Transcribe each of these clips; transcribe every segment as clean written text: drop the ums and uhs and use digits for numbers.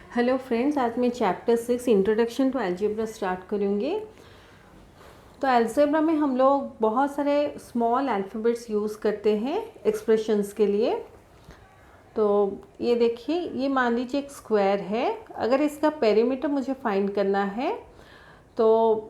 Hello friends, आज मैं chapter 6 introduction to algebra start करूँगी। तो अलजेब्रा में हम लोग बहुत सारे स्मॉल अल्फ़ाबेट्स यूज़ करते हैं एक्सप्रेशंस के लिए। तो ये देखिए, ये मान लीजिए एक स्क्वायर है। अगर इसका पेरीमीटर मुझे फाइंड करना है तो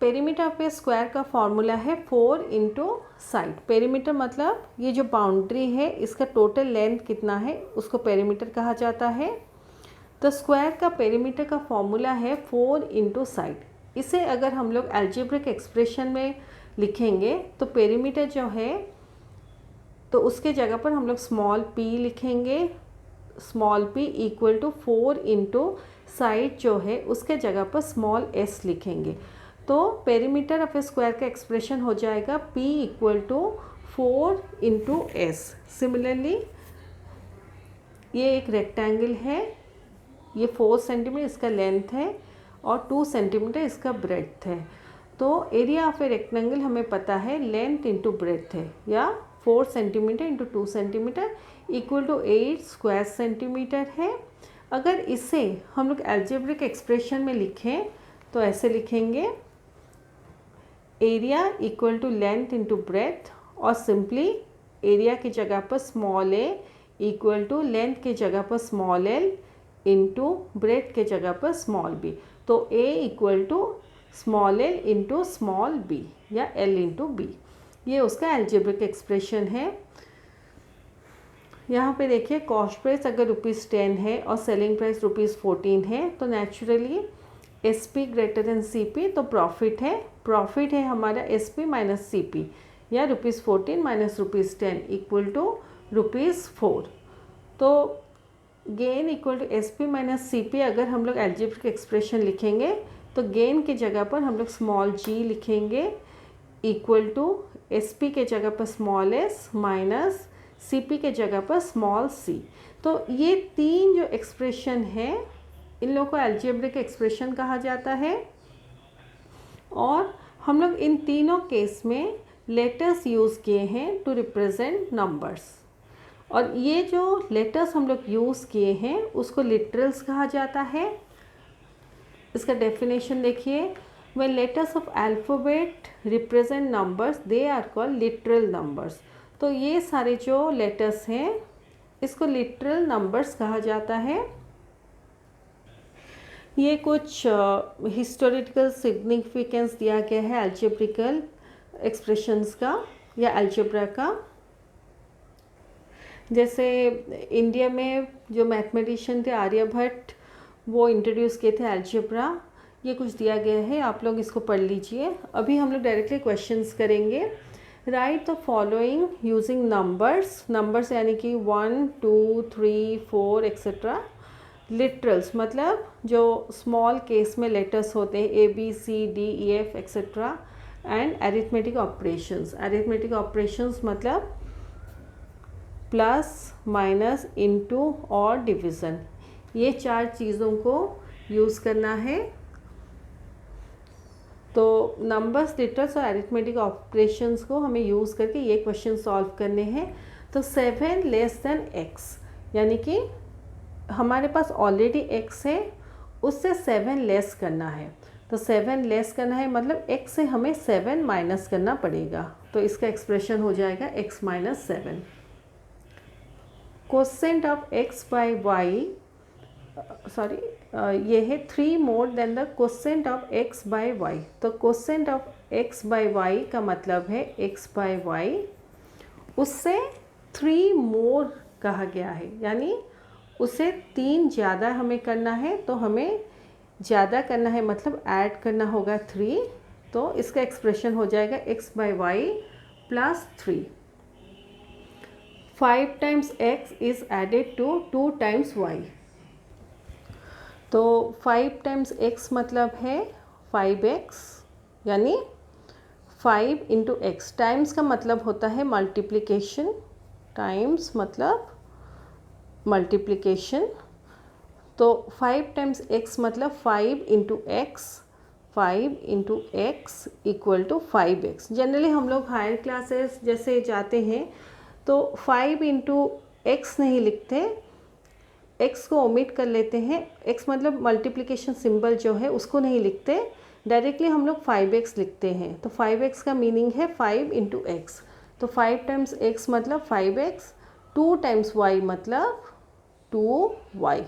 पेरीमीटर पे स्क्वायर का फॉर्मूला है 4 इंटू साइड। पेरीमीटर मतलब ये जो बाउंड्री है इसका टोटल लेंथ कितना है उसको पेरीमीटर कहा जाता है। तो स्क्वायर का पेरीमीटर का फॉर्मूला है 4 इंटू साइड। इसे अगर हम लोग अलजेब्रिक एक्सप्रेशन में लिखेंगे तो पेरीमीटर जो है तो उसके जगह पर हम लोग स्मॉल p लिखेंगे। Small p equal to 4 into side जो है उसके जगह पर स्मॉल s लिखेंगे। तो पेरीमीटर ऑफ ए स्क्वायर का एक्सप्रेशन हो जाएगा p equal to 4 into s। Similarly ये एक रेक्टेंगल है, ये 4 सेंटीमीटर इसका लेंथ है और 2 सेंटीमीटर इसका ब्रेड्थ है। तो एरिया ऑफ ए रेक्टेंगल हमें पता है लेंथ इंटू ब्रेड्थ है, या 4 centimetre into 2 centimetre equal to 8 square centimetre है। अगर इसे हम लोग अलजेब्रिक एक्सप्रेशन में लिखें तो ऐसे लिखेंगे, area equal to length into breadth, और सिंपली एरिया की जगह पर small a equal to length की जगह पर स्मॉल l इंटू ब्रेड के जगह पर स्मॉल b। तो a equal to small l into small b या l इंटू b। ये उसका अलजेब्रिक एक्सप्रेशन है। यहाँ पे देखिए, कॉस्ट प्राइस अगर ₹10 है और सेलिंग प्राइस ₹14 है तो naturally SP greater than CP, तो प्रॉफिट है हमारा SP माइनस CP, या ₹14 माइनस ₹10 इक्वल टू ₹4। तो gain equal to SP minus CP अगर हम लोग अलजेब्रिक एक्सप्रेशन लिखेंगे तो गेन की जगह पर हम लोग स्मॉल g लिखेंगे इक्वल टू SP के जगह पर स्मॉल s माइनस CP के जगह पर स्मॉल c। तो ये तीन जो एक्सप्रेशन है इन लोगों को अलजेब्रिक एक्सप्रेशन कहा जाता है। और हम लोग इन तीनों केस में लेटर्स यूज़ किए हैं टू रिप्रेजेंट नंबर्स। और ये जो लेटर्स हम लोग यूज़ किए हैं उसको लिटरल्स कहा जाता है। इसका डेफिनेशन देखिए, when letters of alphabet represent numbers they are called literal numbers. तो ये सारे जो लेटर्स हैं इसको लिटरल नंबर्स कहा जाता है। ये कुछ हिस्टोरिकल सिग्निफिकेंस दिया गया है अलजेब्रिकल एक्सप्रेशंस का या अलजेब्रा का। जैसे इंडिया में जो मैथमेटिशियन थे आर्यभट्ट, वो इंट्रोड्यूस किए थे अलजेब्रा। ये कुछ दिया गया है, आप लोग इसको पढ़ लीजिए। अभी हम लोग डायरेक्टली क्वेश्चंस करेंगे। Write the following using numbers यानी कि 1 2 3 4 एक्सेट्रा। लिटरल्स मतलब जो स्मॉल केस में लेटर्स होते हैं ABCDEF etcetera. And arithmetic operations मतलब प्लस माइनस इनटू और डिवीज़न। ये 4 चीज़ों को यूज़ करना है। तो नंबर्स, लिटर्स और अरिथमेटिक ऑपरेशंस को हमें यूज़ करके ये क्वेश्चन सॉल्व करने हैं। तो 7 लेस देन x, यानी कि हमारे पास ऑलरेडी x है, उससे 7 लेस करना है। तो 7 लेस करना है मतलब x से हमें 7 माइनस करना पड़ेगा। तो इसका एक्सप्रेशन हो जाएगा x minus 7। Quotient of x by y, ये है 3 more than the quotient of x by y. तो quotient of x by y का मतलब है x बाई वाई, उससे 3 मोर कहा गया है, यानी उसे 3 ज़्यादा हमें करना है। तो हमें ज़्यादा करना है मतलब ऐड करना होगा 3। तो इसका एक्सप्रेशन हो जाएगा x by y plus 3। 5 times x is added to 2 times y। तो 5 टाइम्स x मतलब है 5x, यानी 5 इंटू एक्स। टाइम्स का मतलब होता है मल्टीप्लिकेशन, टाइम्स मतलब मल्टीप्लिकेशन। तो 5 टाइम्स x मतलब 5 into x, 5 into x equal to 5x। Generally हम लोग हायर क्लासेस जैसे जाते हैं तो 5 इंटू एक्स नहीं लिखते, x को ओमिट कर लेते हैं। x मतलब मल्टीप्लिकेशन सिंबल जो है उसको नहीं लिखते, डायरेक्टली हम लोग 5x लिखते हैं। तो 5x का मीनिंग है 5 इंटू एक्स। तो 5 टाइम्स x मतलब 5x, 2 टाइम्स y मतलब 2y,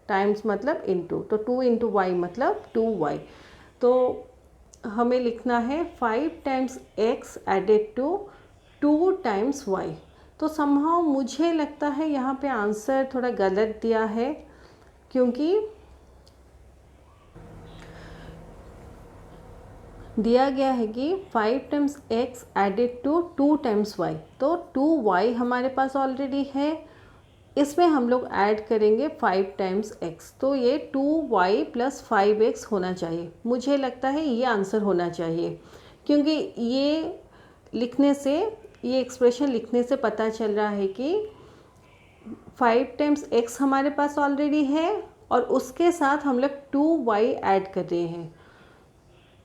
टाइम्स मतलब इंटू, तो 2 इंटू वाई मतलब 2y। तो हमें लिखना है 5 times x added to 2 times y। तो समहाउ मुझे लगता है यहाँ पे आंसर थोड़ा गलत दिया है, क्योंकि दिया गया है कि 5 times x added to 2 times y। तो 2y हमारे पास ऑलरेडी है, इसमें हम लोग ऐड करेंगे 5 टाइम्स x, तो ये 2y प्लस 5x होना चाहिए। मुझे लगता है ये आंसर होना चाहिए, क्योंकि ये लिखने से, ये एक्सप्रेशन लिखने से पता चल रहा है कि 5 टाइम्स x हमारे पास ऑलरेडी है और उसके साथ हम लोग 2y ऐड कर रहे हैं।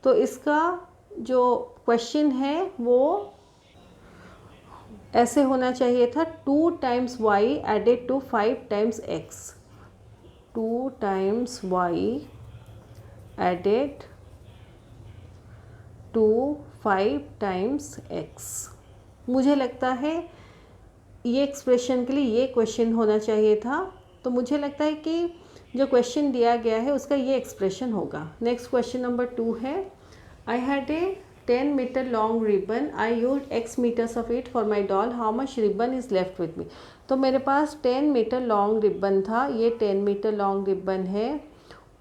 तो इसका जो क्वेश्चन है वो ऐसे होना चाहिए था, 2 times y added to 5 times x, 2 times y added to 5 times x। मुझे लगता है ये एक्सप्रेशन के लिए ये क्वेश्चन होना चाहिए था। तो मुझे लगता है कि जो क्वेश्चन दिया गया है उसका ये एक्सप्रेशन होगा। नेक्स्ट क्वेश्चन नंबर 2 है, I had a 10 metre long ribbon, I use x metres of it for my doll, how much ribbon is left with me. तो मेरे पास 10 मीटर लॉन्ग रिबन था, ये 10 मीटर लॉन्ग रिबन है,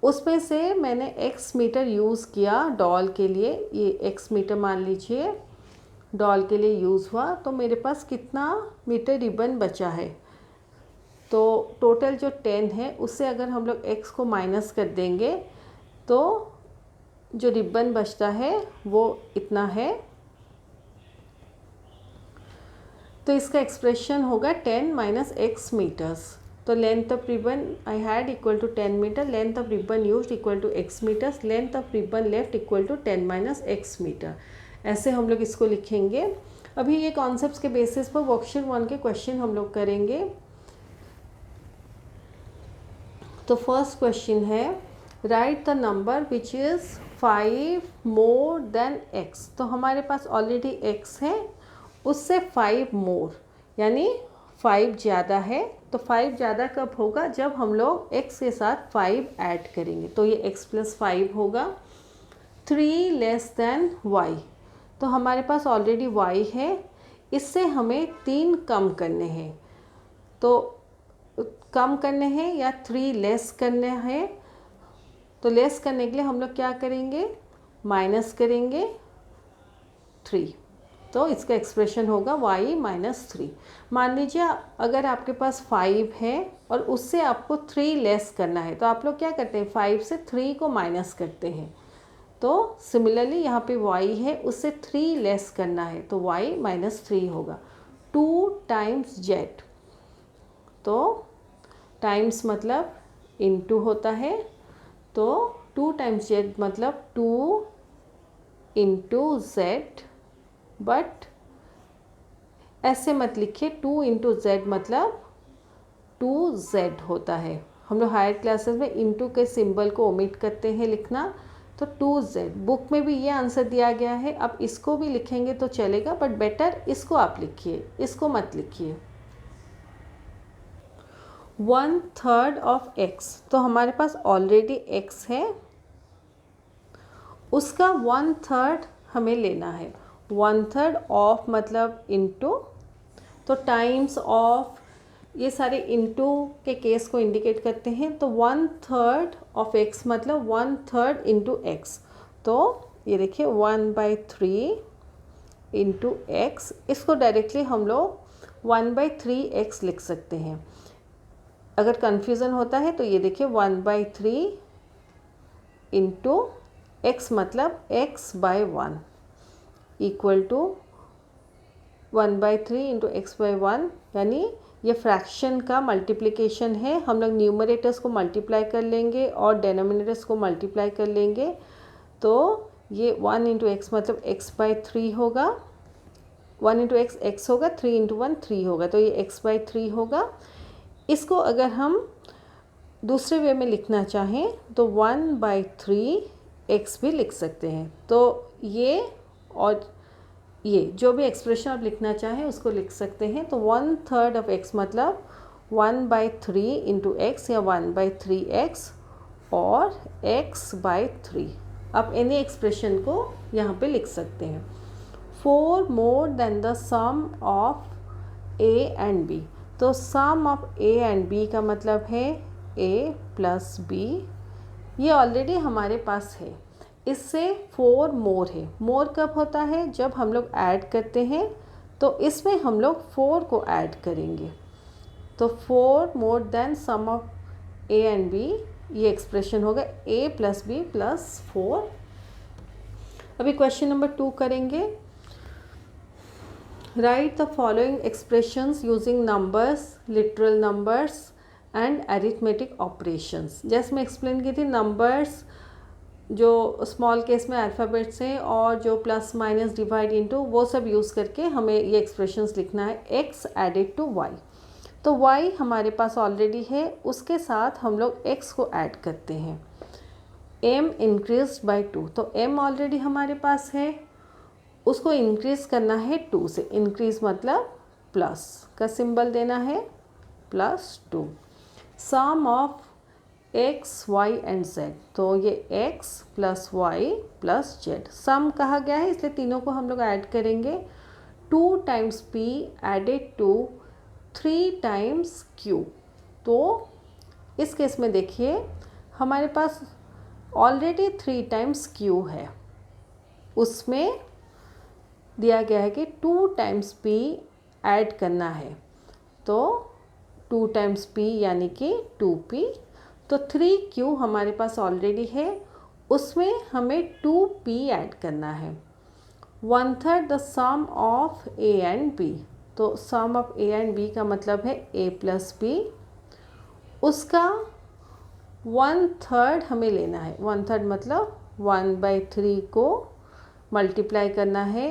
उसमें से मैंने x metre use किया doll के लिए, ये x मीटर मान लीजिए डॉल के लिए यूज़ हुआ। तो मेरे पास कितना मीटर रिबन बचा है, तो टोटल जो 10 है उससे अगर हम लोग x को माइनस कर देंगे तो जो रिबन बचता है वो इतना है। तो इसका एक्सप्रेशन होगा 10 माइनस x मीटर्स। तो length of ribbon I had equal to 10 metre, length of ribbon used equal to x metres, length of ribbon left equal to 10 minus x metre. ऐसे हम लोग इसको लिखेंगे। अभी ये कॉन्सेप्ट्स के बेसिस पर वर्कशीट 1 के क्वेश्चन हम लोग करेंगे। तो फर्स्ट क्वेश्चन है, right the number which is 5 more than x। तो हमारे पास ऑलरेडी x है, उससे 5 मोर यानी 5 ज़्यादा है। तो 5 ज़्यादा कब होगा, जब हम लोग x के साथ 5 ऐड करेंगे, तो ये x प्लस 5 होगा। 3 लेस देन y, तो हमारे पास ऑलरेडी y है, इससे हमें 3 कम करने हैं। तो कम करने हैं या 3 लेस करने हैं, तो लेस करने के लिए हम लोग क्या करेंगे, माइनस करेंगे 3। तो इसका एक्सप्रेशन होगा y माइनस 3। मान लीजिए अगर आपके पास 5 है और उससे आपको 3 लेस करना है, तो आप लोग क्या करते हैं, 5 से 3 को माइनस करते हैं। तो सिमिलरली यहाँ पे y है, उससे 3 लेस करना है, तो y माइनस 3 होगा। 2 टाइम्स z, तो टाइम्स मतलब इनटू होता है, तो 2 टाइम्स z मतलब 2 इंटू z, बट ऐसे मत लिखिए, 2 इंटू z मतलब 2z होता है। हम लोग हायर क्लासेस में इंटू के सिंबल को ओमिट करते हैं लिखना, तो 2z। बुक में भी ये आंसर दिया गया है, अब इसको भी लिखेंगे तो चलेगा, बट बेटर इसको आप लिखिए, इसको मत लिखिए। 1/3 ऑफ x, तो हमारे पास ऑलरेडी x है, उसका 1/3 हमें लेना है। 1/3 ऑफ मतलब इनटू, तो टाइम्स ऑफ, ये सारे इनटू के केस को इंडिकेट करते हैं। तो 1/3 ऑफ x मतलब 1/3 इंटू एक्स। तो ये देखिए 1/3 इंटू एक्स, इसको डायरेक्टली हम लोग 1/3x लिख सकते हैं। अगर कन्फ्यूज़न होता है तो ये देखिए 1/3 इंटू एक्स मतलब x/1 equal to 1/3 into x/1, यानी ये फ्रैक्शन का मल्टीप्लिकेशन है। हम लोग न्यूमरेटर्स को मल्टीप्लाई कर लेंगे और डेनोमिनेटर्स को मल्टीप्लाई कर लेंगे, तो ये 1 इंटू एक्स मतलब x/3 होगा, 1 इंटू एक्स x होगा, 3 इंटू 1 3 होगा, तो ये x/3 होगा। इसको अगर हम दूसरे वे में लिखना चाहें तो 1/3 x भी लिख सकते हैं। तो ये और ये जो भी एक्सप्रेशन आप लिखना चाहें उसको लिख सकते हैं। तो 1/3 ऑफ x मतलब 1/3 इंटू एक्स या 1/3x और x/3। आप एनी एक्सप्रेशन को यहाँ पे लिख सकते हैं। 4 more than the sum of a and b। तो sum of a and b का मतलब है a प्लस b। ये ऑलरेडी हमारे पास है, इससे 4 मोर है। मोर कब होता है? जब हम लोग ऐड करते हैं, तो इसमें हम लोग 4 को ऐड करेंगे। तो 4 more than sum of a and b, ये एक्सप्रेशन होगा a प्लस b प्लस 4। अभी क्वेश्चन नंबर 2 करेंगे। Write the following expressions using numbers, literal numbers and arithmetic operations. जैसे मैं एक्सप्लेन की थी, नंबर्स जो स्मॉल केस में अल्फ़ाबेट्स हैं और जो प्लस माइनस डिवाइड इनटू, वो सब यूज़ करके हमें ये एक्सप्रेशंस लिखना है। x एडेड टू y, तो y हमारे पास ऑलरेडी है, उसके साथ हम लोग x को ऐड करते हैं। m इंक्रीज बाय 2, तो m ऑलरेडी हमारे पास है, उसको इंक्रीज़ करना है 2 से। इंक्रीज़ मतलब प्लस का सिंबल देना है, +2। Sum of x, y and z, तो ये x plus y plus z sum कहा गया है, इसलिए तीनों को हम लोग ऐड करेंगे। 2 times p added to 3 times q। तो इस केस में देखिए हमारे पास ऑलरेडी 3 टाइम्स q है, उसमें दिया गया है कि 2 टाइम्स p ऐड करना है। तो 2 टाइम्स p यानी कि 2p। तो 3q हमारे पास ऑलरेडी है, उसमें हमें 2p ऐड करना है। 1/3 the sum of a and b, तो sum of a and b का मतलब है a प्लस b, उसका 1/3 हमें लेना है। 1/3 मतलब 1/3 को मल्टीप्लाई करना है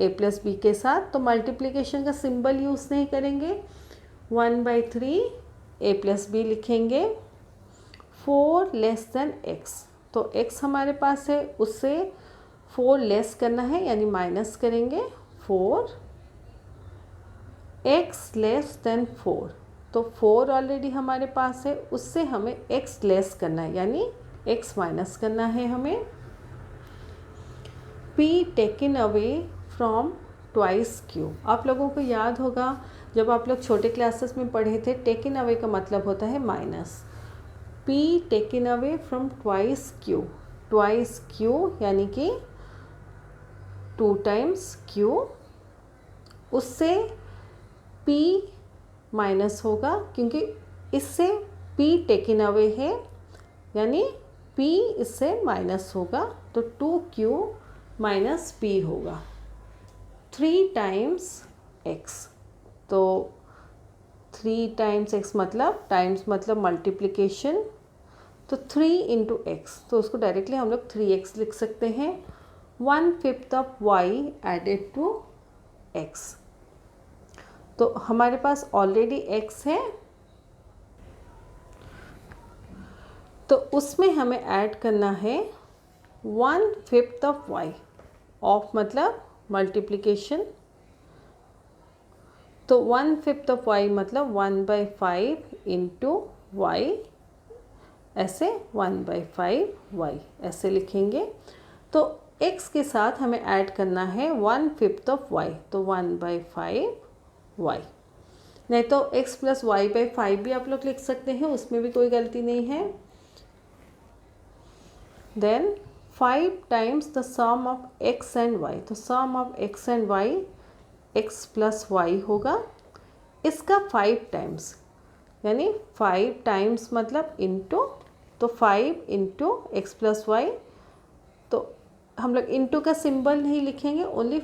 a प्लस बी के साथ, तो मल्टीप्लिकेशन का सिंबल यूज़ नहीं करेंगे। 1/3 a प्लस बी लिखेंगे। 4 लेस देन x, तो x हमारे पास है, उससे 4 लेस करना है यानी माइनस करेंगे। 4 x लेस देन 4, तो 4 ऑलरेडी हमारे पास है, उससे हमें x लेस करना है यानी x माइनस करना है हमें। p taken away from twice q। आप लोगों को याद होगा जब आप लोग छोटे क्लासेस में पढ़े थे, टेकन अवे का मतलब होता है minus. p taken away from twice q, twice q यानी कि 2 टाइम्स q, उससे p माइनस होगा क्योंकि इससे p टेकन अवे है, यानी p इससे माइनस होगा, तो 2q माइनस p होगा। 3 टाइम्स x, तो 3 टाइम्स x मतलब टाइम्स मतलब मल्टीप्लिकेशन, तो 3 इंटू एक्स, तो उसको डायरेक्टली हम लोग 3x लिख सकते हैं। 1/5 of y added to x, तो हमारे पास ऑलरेडी x है, तो उसमें हमें ऐड करना है 1/5 ऑफ y। ऑफ मतलब मल्टीप्लिकेशन, तो 1/5 ऑफ y मतलब 1/5 इंटू y, ऐसे 1/5y ऐसे लिखेंगे। तो x के साथ हमें ऐड करना है 1/5 ऑफ y, तो 1/5y। नहीं तो x प्लस y/5 भी आप लोग लिख सकते हैं, उसमें भी कोई गलती नहीं है। Then 5 times the sum of x and y, तो sum of x and y x plus y होगा, इसका 5 टाइम्स यानी 5 टाइम्स मतलब इंटू, तो 5 इंटू एक्स प्लस वाई, तो हम लोग इंटू का सिंबल नहीं लिखेंगे, only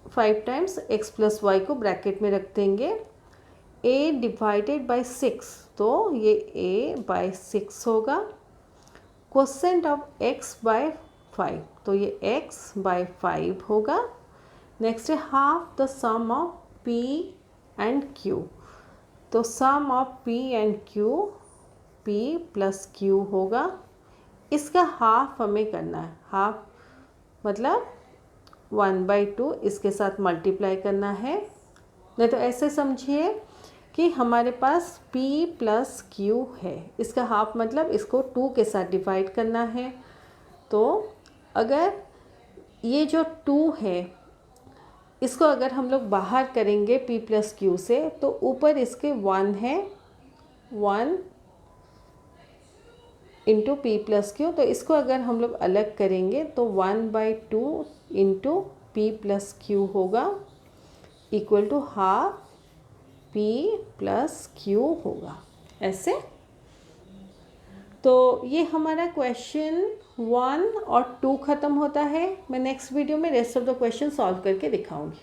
5 times x plus y को ब्रैकेट में रख देंगे। a डिवाइडेड बाय 6, तो ये a बाय 6 होगा। क्वोशेंट ऑफ x बाय 5, तो ये x बाय 5 होगा। नेक्स्ट है half the sum of p and q, तो sum of p and q p plus q होगा। इसका हाफ हमें करना है, हाफ मतलब 1/2 इसके साथ मल्टीप्लाई करना है। नहीं तो ऐसे समझिए कि हमारे पास p प्लस क्यू है, इसका हाफ मतलब इसको 2 के साथ डिवाइड करना है। तो अगर ये जो 2 है इसको अगर हम लोग बाहर करेंगे p प्लस क्यू से, तो ऊपर इसके 1 है, 1 इंटू पी प्लस क्यू। तो इसको अगर हम लोग अलग करेंगे तो 1/2 इंटू पी प्लस क्यू होगा equal to half p plus q होगा, ऐसे। तो ये हमारा क्वेश्चन 1 और 2 ख़त्म होता है। मैं नेक्स्ट वीडियो में rest of the question solve करके दिखाऊंगी।